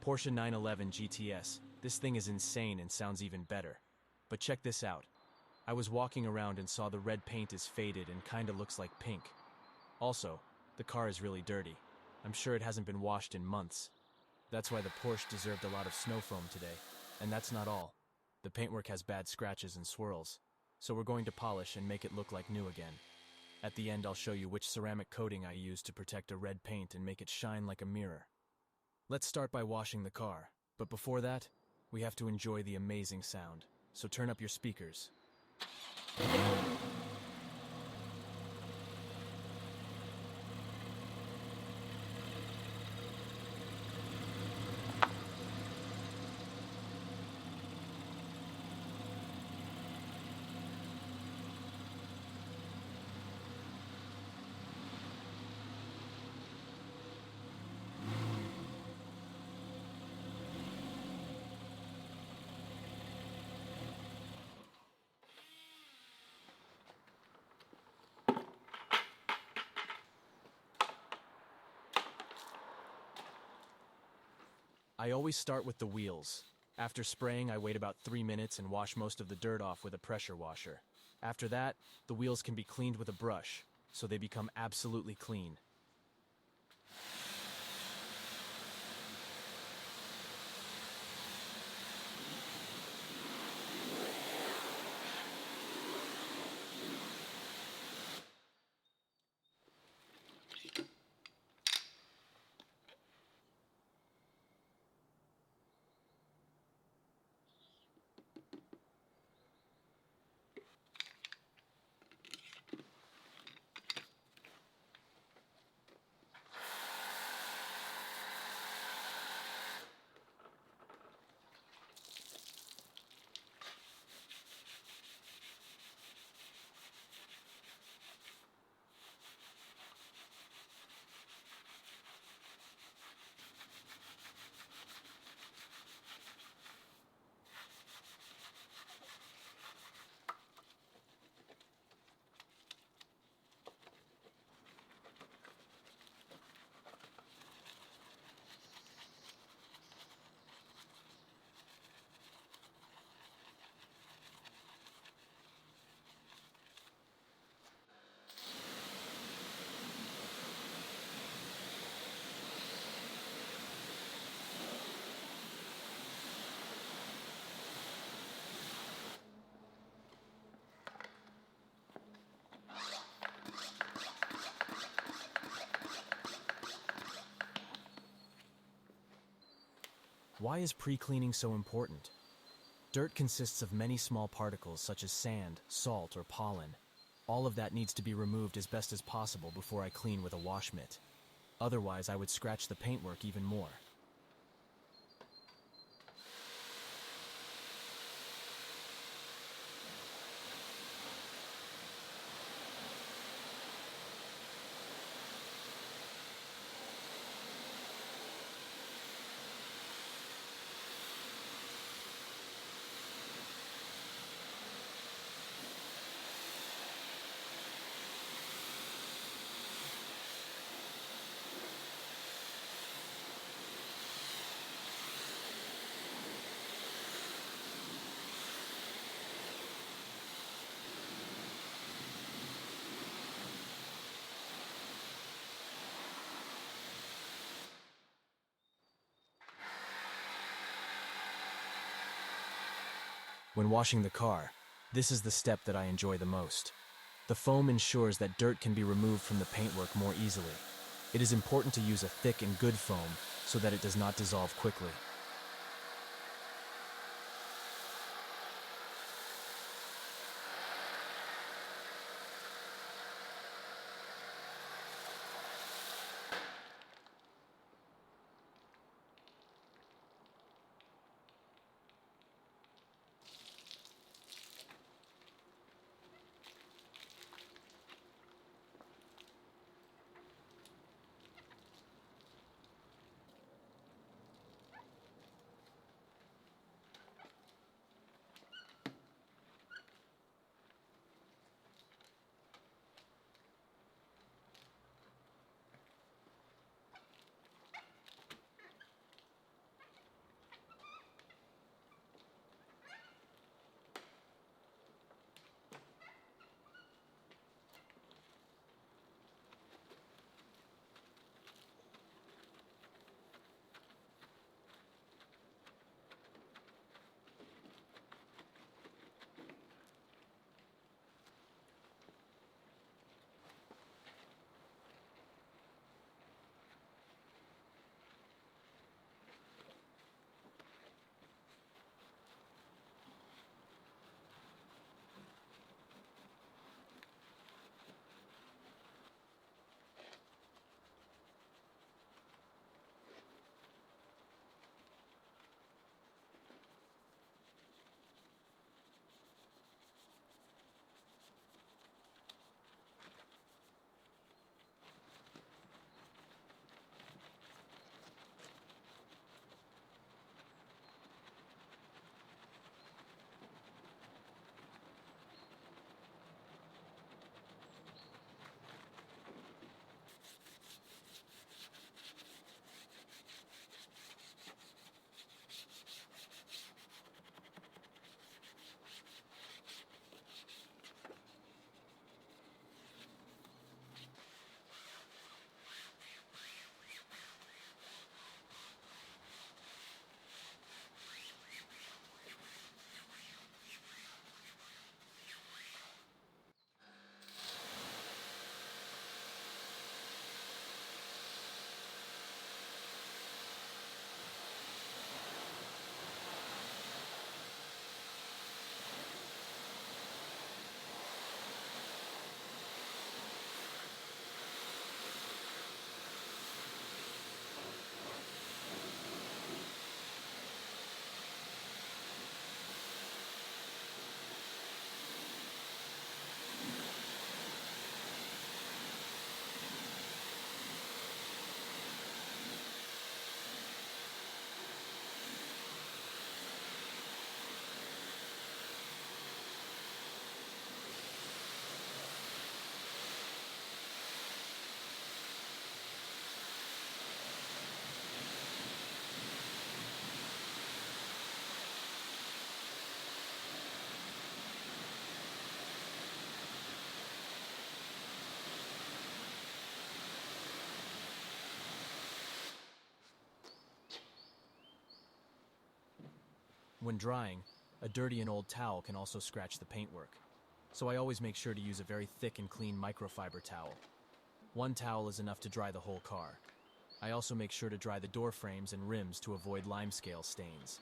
Porsche 911 GTS. This thing is insane and sounds even better. But check this out. I was walking around and saw the red paint is faded and kinda looks like pink. Also, the car is really dirty. I'm sure it hasn't been washed in months. That's why the Porsche deserved a lot of snow foam today. And that's not all. The paintwork has bad scratches and swirls. So we're going to polish and make it look like new again. At the end, I'll show you which ceramic coating I used to protect a red paint and make it shine like a mirror. Let's start by washing the car. But before that, we have to enjoy the amazing sound. So turn up your speakers. I always start with the wheels. After spraying, I wait about 3 minutes and wash most of the dirt off with a pressure washer. After that, the wheels can be cleaned with a brush, so they become absolutely clean. Why is pre-cleaning so important? Dirt consists of many small particles such as sand, salt, or pollen. All of that needs to be removed as best as possible before I clean with a wash mitt. Otherwise, I would scratch the paintwork even more. When washing the car, this is the step that I enjoy the most. The foam ensures that dirt can be removed from the paintwork more easily. It is important to use a thick and good foam so that it does not dissolve quickly. When drying, a dirty and old towel can also scratch the paintwork. So I always make sure to use a very thick and clean microfiber towel. One towel is enough to dry the whole car. I also make sure to dry the door frames and rims to avoid limescale stains.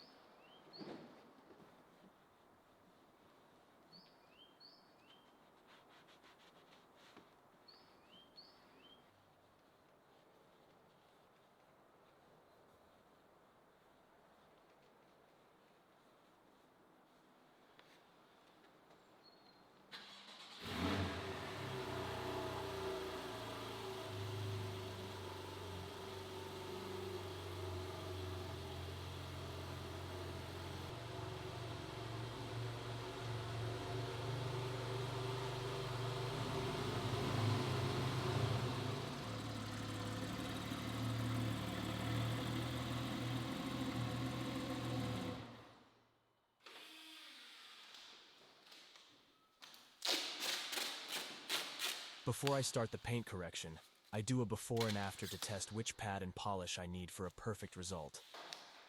Before I start the paint correction, I do a before and after to test which pad and polish I need for a perfect result.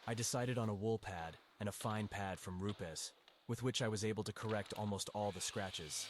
I decided on a wool pad and a fine pad from Rupes, with which I was able to correct almost all the scratches.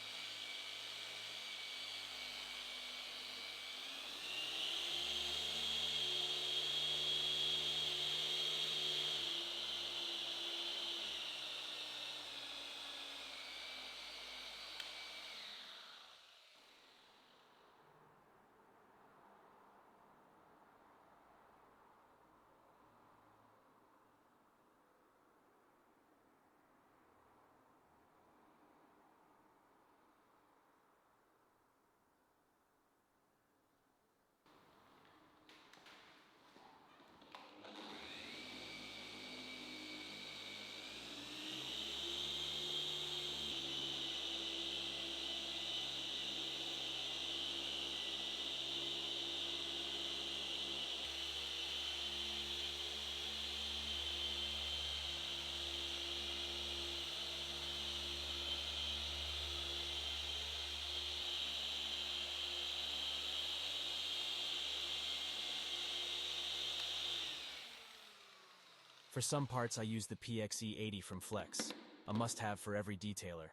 For some parts I use the PXE80 from Flex, a must-have for every detailer.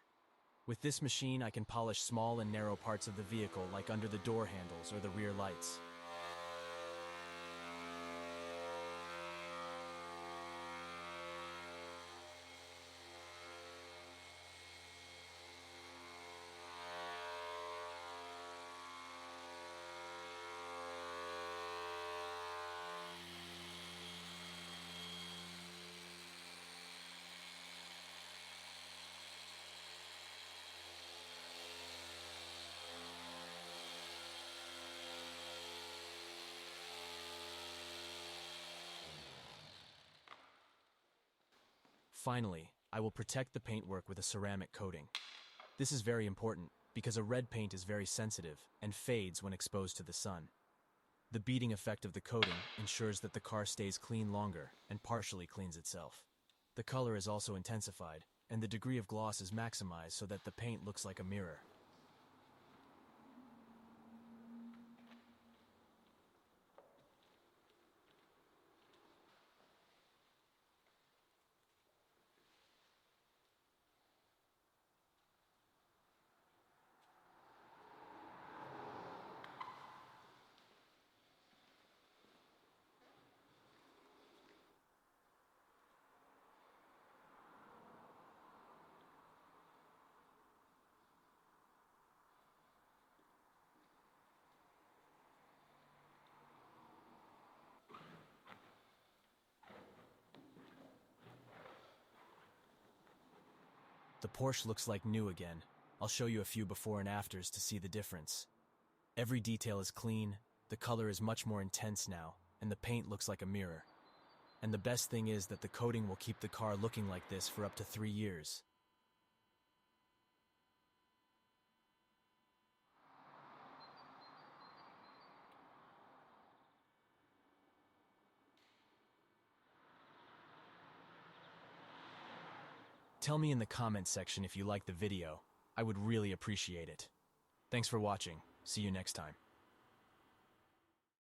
With this machine I can polish small and narrow parts of the vehicle like under the door handles or the rear lights. Finally, I will protect the paintwork with a ceramic coating. This is very important because a red paint is very sensitive and fades when exposed to the sun. The beading effect of the coating ensures that the car stays clean longer and partially cleans itself. The color is also intensified, and the degree of gloss is maximized so that the paint looks like a mirror. The Porsche looks like new again. I'll show you a few before and afters to see the difference. Every detail is clean, the color is much more intense now, and the paint looks like a mirror. And the best thing is that the coating will keep the car looking like this for up to 3 years. Tell me in the comments section if you liked the video. I would really appreciate it. Thanks for watching. See you next time.